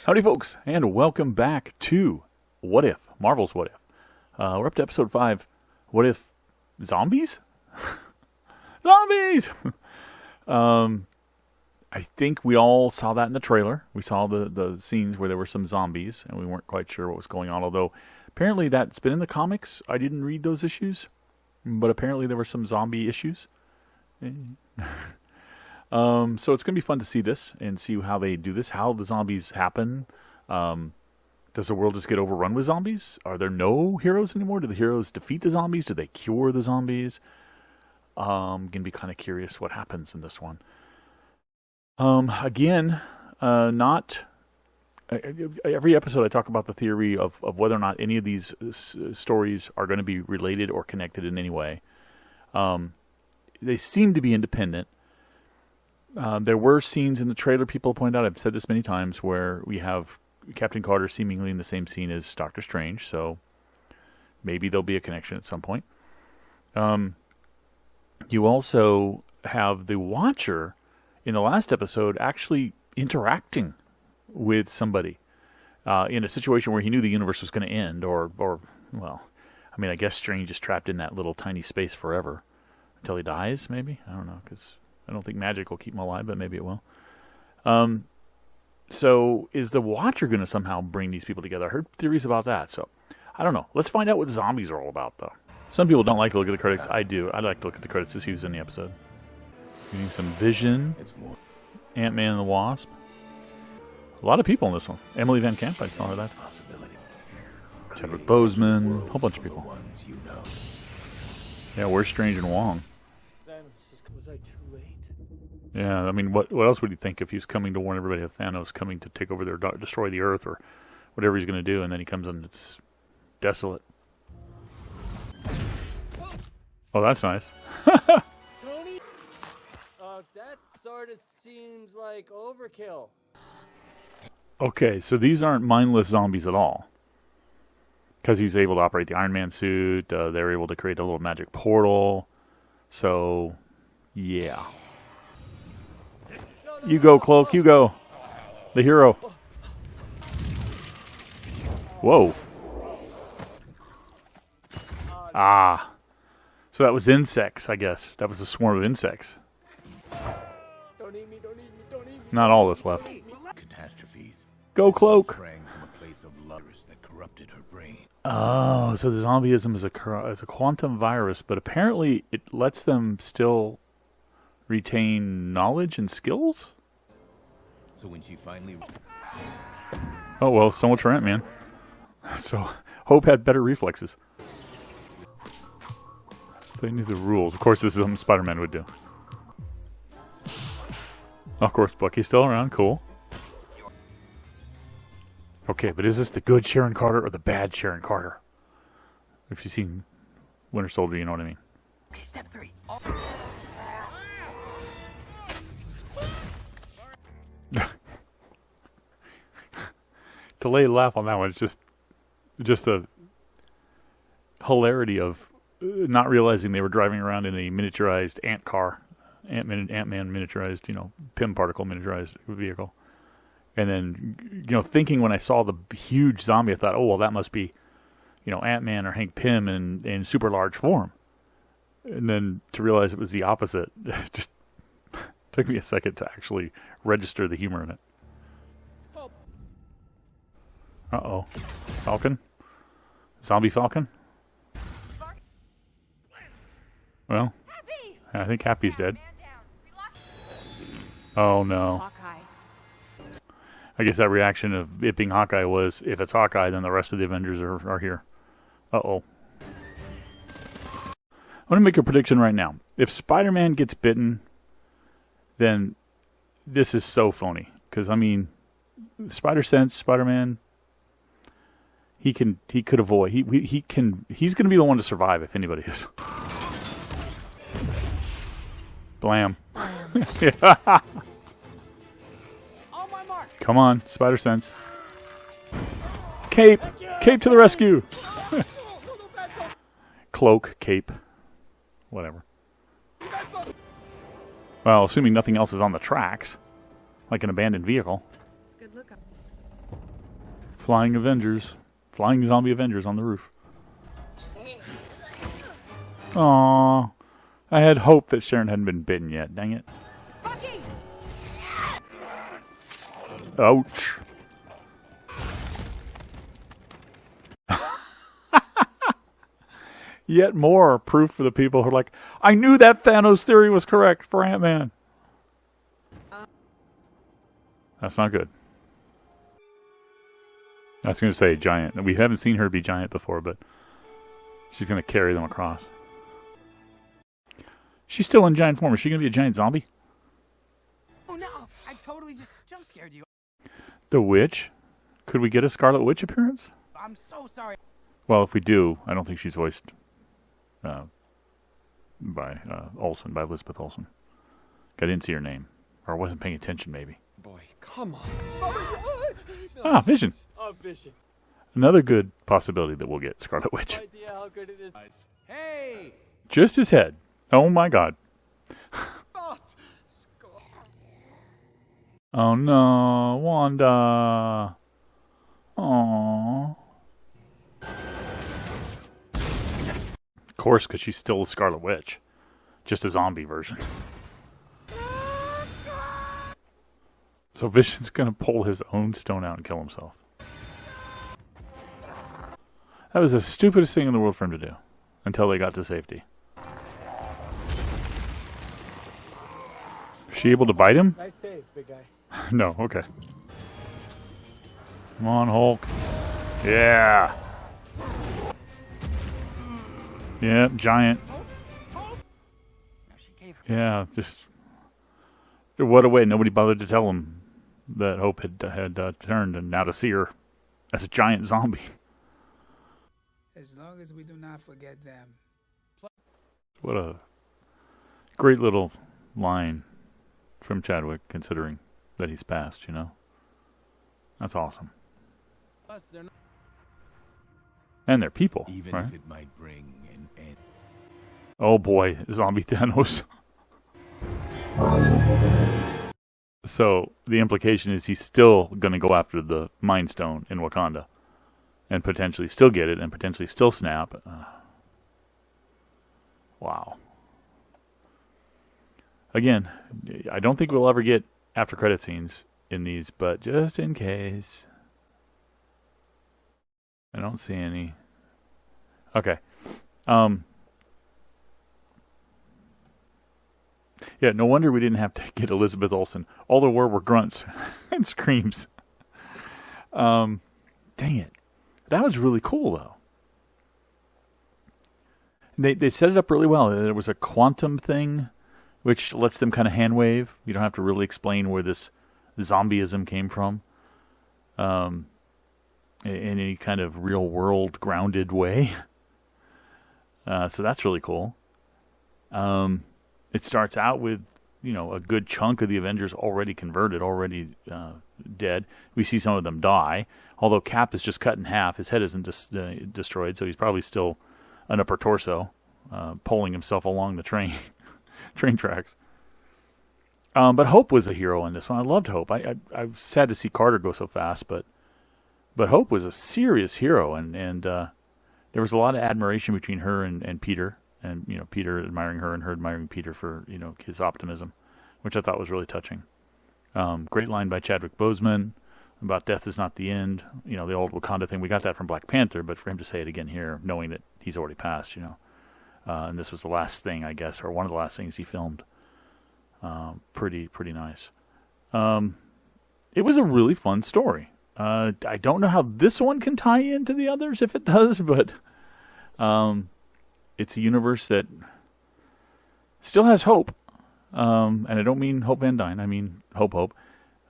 Howdy, folks, and welcome back to What If? Marvel's What If. We're up to episode 5. What if zombies? Zombies! I think we all saw that in the trailer. We saw the scenes where there were some zombies, and we weren't quite sure what was going on, although apparently that's been in the comics. I didn't read those issues, but apparently there were some zombie issues. So it's going to be fun to see this and see how they do this, how the zombies happen. Does the world just get overrun with zombies? Are there no heroes anymore? Do the heroes defeat the zombies? Do they cure the zombies? I'm going to be kind of curious what happens in this one. Again, not... Every episode I talk about the theory of whether or not any of these stories are going to be related or connected in any way. They seem to be independent. There were scenes in the trailer, people point out, I've said this many times, where we have Captain Carter seemingly in the same scene as Doctor Strange, so maybe there'll be a connection at some point. You also have the Watcher in the last episode actually interacting with somebody in a situation where he knew the universe was going to end, or, well, I mean, I guess Strange is trapped in that little tiny space forever until he dies, maybe? I don't know, because I don't think magic will keep him alive, but maybe it will. So is the Watcher going to somehow bring these people together? I heard theories about that, so I don't know. Let's find out what zombies are all about, though. Some people don't like to look at the credits. I do. I like to look at the credits as he was in the episode. Getting some Vision, Ant-Man and the Wasp. A lot of people in this one. Emily Van Camp, I saw her that. Chadwick Boseman, a whole bunch of people. Yeah, where's Strange and Wong? Was I too late? Yeah, I mean, what else would you think if he's coming to warn everybody of Thanos coming to take over destroy the Earth, or whatever he's going to do, and then he comes and it's desolate. Oh, that's nice. Tony? That sort of seems like overkill. Okay, so these aren't mindless zombies at all. Because he's able to operate the Iron Man suit, they're able to create a little magic portal. So, yeah. You go, Cloak, you go. The hero. Whoa. Ah. So that was insects, I guess. That was a swarm of insects. Don't eat me, don't eat me, don't eat me. Not all that's left. Catastrophes. Go, Cloak. Sprang from a place of virus that corrupted her brain. Oh, so the zombieism is a quantum virus, but apparently it lets them still retain knowledge and skills? So when she finally... Oh, well, so much for Ant-Man. So, Hope had better reflexes. They knew the rules. Of course, this is something Spider-Man would do. Of course, Bucky's still around. Cool. Okay, but is this the good Sharon Carter or the bad Sharon Carter? If you've seen Winter Soldier, you know what I mean. Okay, step 3. To lay a laugh on that one, it's just a hilarity of not realizing they were driving around in a miniaturized ant car, Ant-Man miniaturized, Pym particle miniaturized vehicle. And then, thinking when I saw the huge zombie, I thought, oh, well, that must be, Ant-Man or Hank Pym in super large form. And then to realize it was the opposite, just took me a second to actually register the humor in it. Uh-oh. Falcon? Zombie Falcon? Well, I think Happy's dead. Oh, no. I guess that reaction of it being Hawkeye was, if it's Hawkeye, then the rest of the Avengers are here. Uh-oh. I'm going to make a prediction right now. If Spider-Man gets bitten, then this is so phony. Because, I mean, Spider-Sense, Spider-Man, he could avoid. He's going to be the one to survive if anybody is. Blam. Yeah. Come on, Spider-Sense. Cape! Cape to the rescue! Cloak, cape. Whatever. Well, assuming nothing else is on the tracks. Like an abandoned vehicle. Good look up. Flying Avengers. Flying zombie Avengers on the roof. Aww. I had hope that Sharon hadn't been bitten yet. Dang it. Bucky! Ouch. Yet more proof for the people who are like, I knew that Thanos theory was correct for Ant-Man. That's not good. I was going to say giant. We haven't seen her be giant before, but she's going to carry them across. She's still in giant form. Is she going to be a giant zombie? Oh no! I totally just jump scared you. The Witch? Could we get a Scarlet Witch appearance? I'm so sorry. Well, if we do, I don't think she's voiced by Olsen, by Elizabeth Olsen. I didn't see her name. Or I wasn't paying attention, maybe. Boy, come on. Ah, Vision. Oh, Vision. Another good possibility that we'll get Scarlet Witch. No idea how good it is. Hey! Just his head. Oh my god. Oh no, Wanda. Aww. Of course, because she's still a Scarlet Witch. Just a zombie version. So Vision's going to pull his own stone out and kill himself. That was the stupidest thing in the world for him to do. Until they got to safety. Is she able to bite him? Nice save, big guy. No, okay. Come on, Hulk. Yeah. Yeah, giant. Yeah, just... What a way. Nobody bothered to tell him that Hope had turned, and now to see her as a giant zombie. As long as we do not forget them. What a great little line from Chadwick, considering that he's passed, you know? That's awesome. Plus, they're not... And they're people, Even right? if it might bring an end. Oh boy, zombie Thanos. So, the implication is he's still going to go after the Mind Stone in Wakanda. And potentially still get it, and potentially still snap. Wow. Again, I don't think we'll ever get after credit scenes in these, but just in case. I don't see any. Okay. Yeah, no wonder we didn't have to get Elizabeth Olsen. All there were grunts and screams. Dang it. That was really cool, though. They set it up really well. There was a quantum thing, which lets them kind of hand wave. You don't have to really explain where this zombieism came from. In any kind of real world grounded way. So that's really cool. It starts out with, a good chunk of the Avengers already converted, already dead. We see some of them die. Although Cap is just cut in half. His head isn't destroyed, so he's probably still an upper torso, pulling himself along the train tracks. But Hope was a hero in this one. I loved Hope. I was sad to see Carter go so fast, but Hope was a serious hero, and there was a lot of admiration between her and Peter, and Peter admiring her and her admiring Peter for his optimism, which I thought was really touching. Great line by Chadwick Boseman about death is not the end. The old Wakanda thing. We got that from Black Panther, but for him to say it again here, knowing that he's already passed, and this was the last thing, I guess, or one of the last things he filmed. Pretty nice. It was a really fun story. I don't know how this one can tie into the others, if it does, but it's a universe that still has hope. And I don't mean Hope Van Dyne. I mean Hope.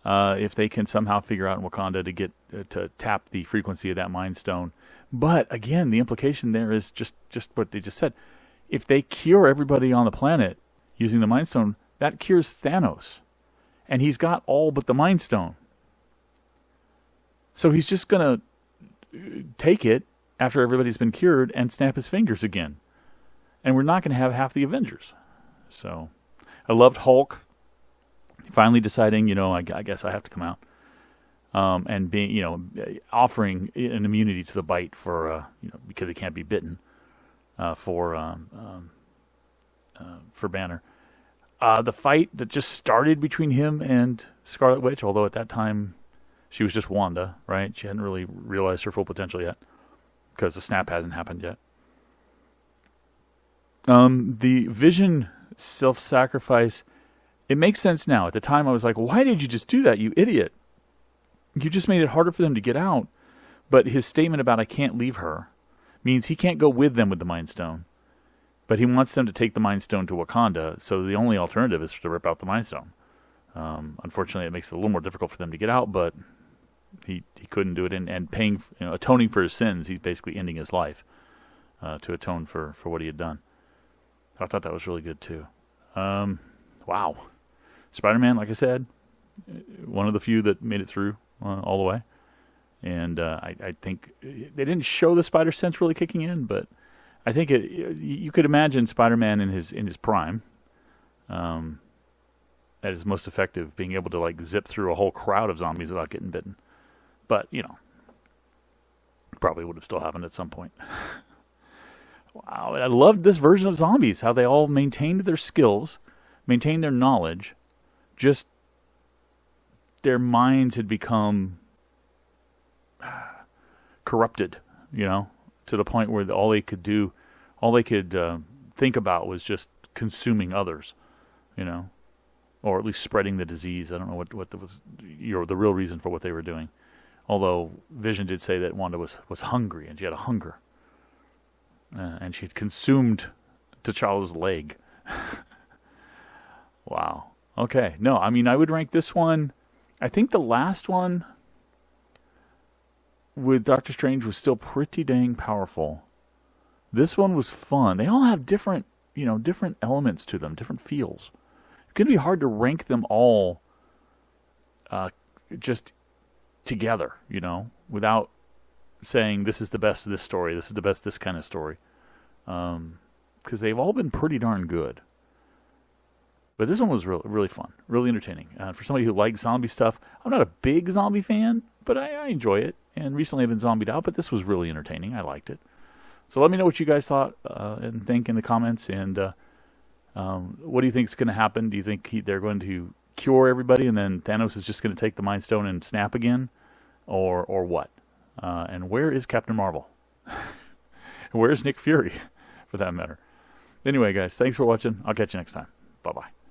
If they can somehow figure out in Wakanda to get to tap the frequency of that Mind Stone. But again, the implication there is just what they just said. If they cure everybody on the planet using the Mind Stone, that cures Thanos. And he's got all but the Mind Stone. So he's just going to take it after everybody's been cured and snap his fingers again. And we're not going to have half the Avengers. So I loved Hulk finally deciding, I guess I have to come out. and being, offering an immunity to the bite for, because he can't be bitten, for Banner. The fight that just started between him and Scarlet Witch, although at that time she was just Wanda, right? She hadn't really realized her full potential yet because the snap hasn't happened yet. The Vision self-sacrifice, it makes sense now. At the time I was like, why did you just do that, you idiot? You just made it harder for them to get out. But his statement about I can't leave her means he can't go with them with the Mind Stone. But he wants them to take the Mind Stone to Wakanda, so the only alternative is to rip out the Mind Stone. Unfortunately, it makes it a little more difficult for them to get out, but he couldn't do it. And paying, atoning for his sins, he's basically ending his life to atone for what he had done. I thought that was really good, too. Wow. Spider-Man, like I said, one of the few that made it through all the way. And I think they didn't show the spider sense really kicking in, but I think you could imagine Spider-Man in his prime, at his most effective, being able to like zip through a whole crowd of zombies without getting bitten. But probably would have still happened at some point. Wow, I loved this version of zombies. How they all maintained their skills, maintained their knowledge, just their minds had become corrupted, to the point where all they could think about was just consuming others, or at least spreading the disease. I don't know what was the real reason for what they were doing. Although Vision did say that Wanda was hungry and she had a hunger, and she had consumed T'Challa's leg. Wow. Okay. No, I mean I would rank this one. I think the last one with Doctor Strange was still pretty dang powerful. This one was fun. They all have different elements to them, different feels. It's going to be hard to rank them all just together, without saying this is the best of this story, this is the best this kind of story. Because they've all been pretty darn good. But this one was really fun, really entertaining. For somebody who likes zombie stuff, I'm not a big zombie fan, but I enjoy it. And recently I've been zombied out, but this was really entertaining. I liked it. So let me know what you guys thought and think in the comments. And what do you think is going to happen? Do you think they're going to cure everybody and then Thanos is just going to take the Mind Stone and snap again? Or what? And where is Captain Marvel? Where is Nick Fury, for that matter? Anyway, guys, thanks for watching. I'll catch you next time. Bye-bye.